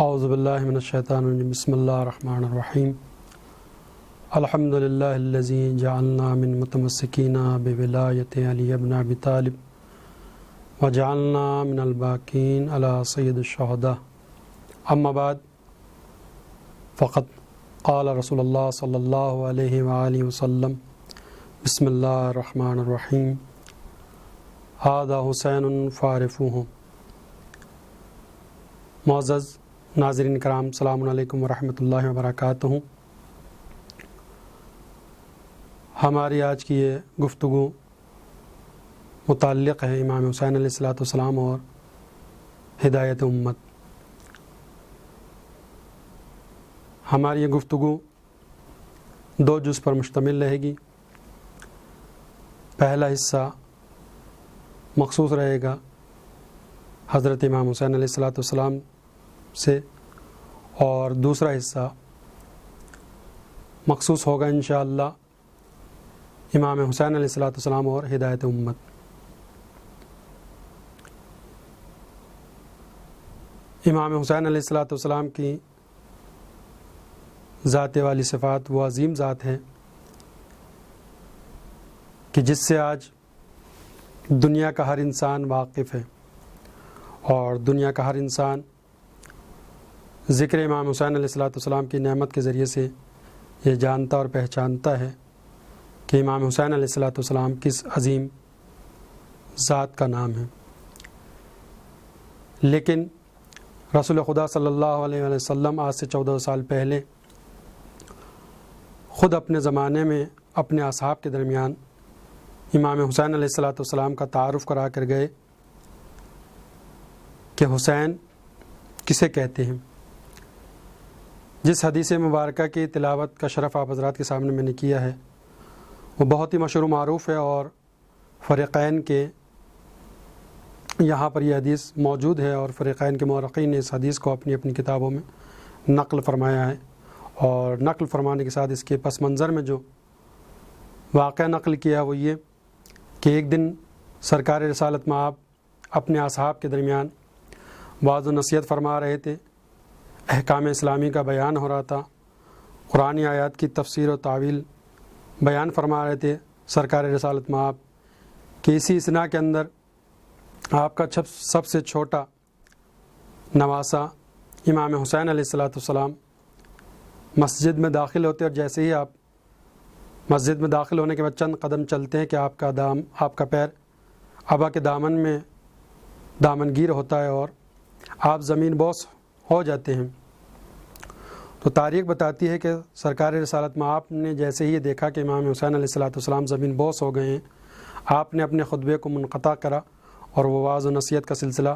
اعوذ باللہ من الشیطان الرجیم بسم اللہ الرحمن الرحیم الحمد للہ الذی جعلنا من متمسکین بولایت علی بن ابی طالب وجعلنا من الباقین علی سید الشہداء اما بعد فقد قال رسول اللہ صلی اللہ علیہ وآلہ وسلم بسم اللہ الرحمن الرحیم ھذا حسین فعرفوہ۔ معزز ناظرین کرام، السلام علیکم ورحمۃ اللہ وبرکاتہ۔ ہماری آج کی یہ گفتگو متعلق ہے امام حسین علیہ الصلوۃ والسلام اور ہدایت امت۔ ہماری یہ گفتگو 2 جز پر مشتمل رہے گی۔ پہلا حصہ مخصوص رہے گا حضرت امام حسین علیہ الصلوۃ والسلام سے، اور دوسرا حصہ مخصوص ہوگا انشاءاللہ امام حسین علیہ الصلوۃ والسلام اور ہدایت امت۔ امام حسین علیہ الصلوۃ والسلام کی ذات والی صفات وہ عظیم ذات ہے کہ جس سے آج دنیا کا ہر انسان واقف ہے، اور دنیا کا ہر انسان ذکر امام حسین علیہ الصلوۃ والسلام کی نعمت کے ذریعے سے یہ جانتا اور پہچانتا ہے کہ امام حسین علیہ الصلوۃ والسلام کس عظیم ذات کا نام ہے۔ لیکن رسول خدا صلی اللہ علیہ وسلم آج سے 14 سال پہلے خود اپنے زمانے میں اپنے اصحاب کے درمیان امام حسین علیہ الصلوۃ والسلام کا تعارف کرا کر گئے کہ حسین کسے کہتے ہیں۔ جس حدیث مبارکہ کی تلاوت کا شرف آپ حضرات کے سامنے میں نے کیا ہے وہ بہت ہی مشہور و معروف ہے، اور فریقین کے یہاں پر یہ حدیث موجود ہے، اور فریقین کے مورخین نے اس حدیث کو اپنی اپنی کتابوں میں نقل فرمایا ہے، اور نقل فرمانے کے ساتھ اس کے پس منظر میں جو واقعہ نقل کیا وہ یہ کہ ایک دن سرکار رسالت مآب اپنے اصحاب کے درمیان وعظ و نصیحت فرما رہے تھے، احکام اسلامی کا بیان ہو رہا تھا، قرآن آیات کی تفسیر و تعویل بیان فرما رہے تھے سرکار رسالت مآب کہ اسی اثناء کے اندر آپ کا سب سے چھوٹا نواسا امام حسین علیہ الصلوۃ والسلام مسجد میں داخل ہوتے، اور جیسے ہی آپ مسجد میں داخل ہونے کے بعد چند قدم چلتے ہیں کہ آپ کا پیر ابا کے دامن میں دامنگیر ہوتا ہے اور آپ زمین بوس ہو جاتے ہیں۔ تو تاریخ بتاتی ہے کہ سرکار رسالت مآب نے جیسے ہی یہ دیکھا کہ امام حسین علیہ الصلوۃ والسلام زمین بوس ہو گئے ہیں، آپ نے اپنے خطبے کو منقطع کرا، اور وہ وعظ و نصیحت کا سلسلہ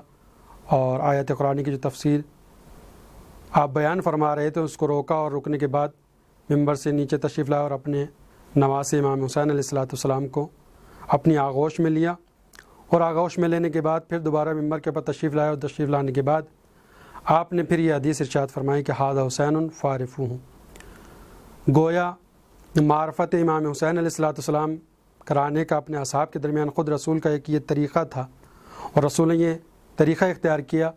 اور آیت قرآنی کی جو تفسیر آپ بیان فرما رہے تھے اس کو روکا، اور رکنے کے بعد ممبر سے نیچے تشریف لائے اور اپنے نواسے امام حسین علیہ الصلوۃ والسلام کو اپنی آغوش میں لیا، اور آغوش میں لینے کے بعد پھر دوبارہ ممبر کے اوپر تشریف لائے، اور تشریف لانے کے بعد آپ نے پھر یہ حدیث ارشاد فرمائی کہ ھذا حسین فعرفوہ۔ گویا معرفت امام حسین علیہ الصلوۃ والسلام کرانے کا اپنے اصحاب کے درمیان خود رسول کا ایک یہ طریقہ تھا، اور رسول نے یہ طریقہ اختیار کیا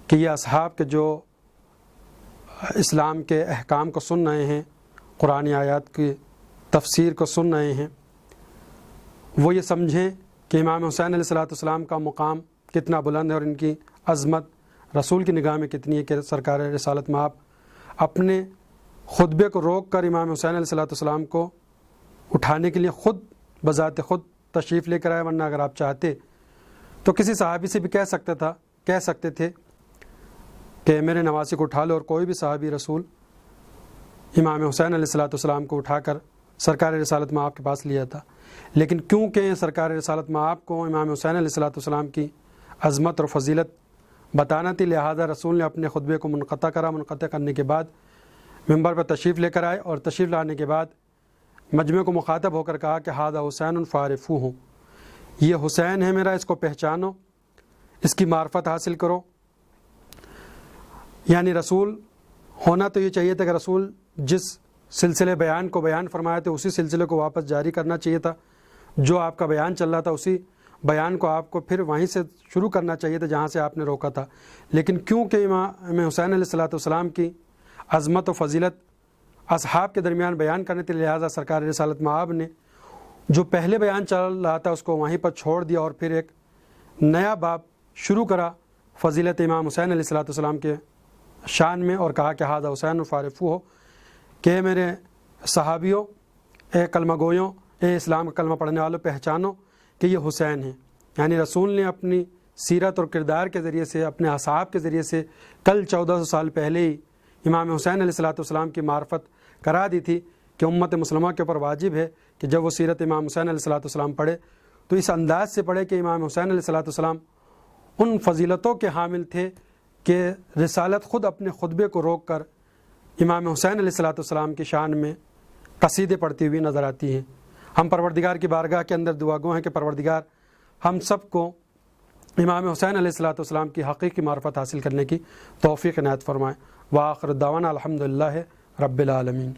کہ یہ اصحاب کے جو اسلام کے احکام کو سن رہے ہیں، قرآن آیات کی تفسیر کو سن رہے ہیں، وہ یہ سمجھیں کہ امام حسین علیہ الصلوۃ والسلام کا مقام کتنا بلند ہے، اور ان کی عظمت رسول کی نگاہ میں کتنی ہے کہ سرکار رسالت مآب اپنے خطبے کو روک کر امام حسین علیہ الصلوۃ والسلام کو اٹھانے کے لیے خود بذات خود تشریف لے کر آئے، ورنہ اگر آپ چاہتے تو کسی صحابی سے بھی کہہ سکتے تھے کہ میرے نواسی کو اٹھا لو، اور کوئی بھی صحابی رسول امام حسین علیہ الصلوۃ والسلام کو اٹھا کر سرکار رسالت مآب کے پاس لیا تھا۔ لیکن کیونکہ سرکار رسالت مآب کو امام حسین علیہ الصلوۃ والسلام کی عظمت اور فضیلت بتانا تھی، لہذا رسول نے اپنے خطبے کو منقطع کرنے کے بعد ممبر پر تشریف لے کر آئے، اور تشریف لانے کے بعد مجمع کو مخاطب ہو کر کہا کہ ھذا حسین فعرفوہ، یہ حسین ہے میرا، اس کو پہچانو، اس کی معرفت حاصل کرو۔ یعنی رسول ہونا تو یہ چاہیے تھا کہ رسول جس سلسلے بیان کو بیان فرمایا تھے اسی سلسلے کو واپس جاری کرنا چاہیے تھا، جو آپ کا بیان چل رہا تھا اسی بیان کو آپ کو پھر وہیں سے شروع کرنا چاہیے تھا جہاں سے آپ نے روکا تھا، لیکن کیونکہ امام حسین علیہ السلام کی عظمت و فضیلت اصحاب کے درمیان بیان کرنے تھے، لہٰذا سرکار رسالت مآب نے جو پہلے بیان چل رہا تھا اس کو وہیں پر چھوڑ دیا اور پھر ایک نیا باب شروع کرا فضیلت امام حسین علیہ السلام کے شان میں، اور کہا کہ ھذا حسین فارفو ہو، کہ میرے صحابیوں، اے کلمہ گویوں، اے اسلام کا کلمہ پڑھنے والوں، پہچانو کہ یہ حسین ہیں۔ یعنی رسول نے اپنی سیرت اور کردار کے ذریعے سے، اپنے اصحاب کے ذریعے سے کل 1400 سال پہلے ہی امام حسین علیہ السلام کی معرفت کرا دی تھی کہ امت مسلمہ کے اوپر واجب ہے کہ جب وہ سیرت امام حسین علیہ السلام پڑھے تو اس انداز سے پڑھے کہ امام حسین علیہ السلام ان فضیلتوں کے حامل تھے کہ رسالت خود اپنے خطبے کو روک کر امام حسین علیہ السلام کی شان میں قصیدے پڑھتی ہوئی نظر آتی ہیں۔ ہم پروردگار کی بارگاہ کے اندر دعا گو ہیں کہ پروردگار ہم سب کو امام حسین علیہ السلام کی حقیقی معرفت حاصل کرنے کی توفیق عنایت فرمائے۔ وآخر دعوانا الحمدللہ رب العالمین۔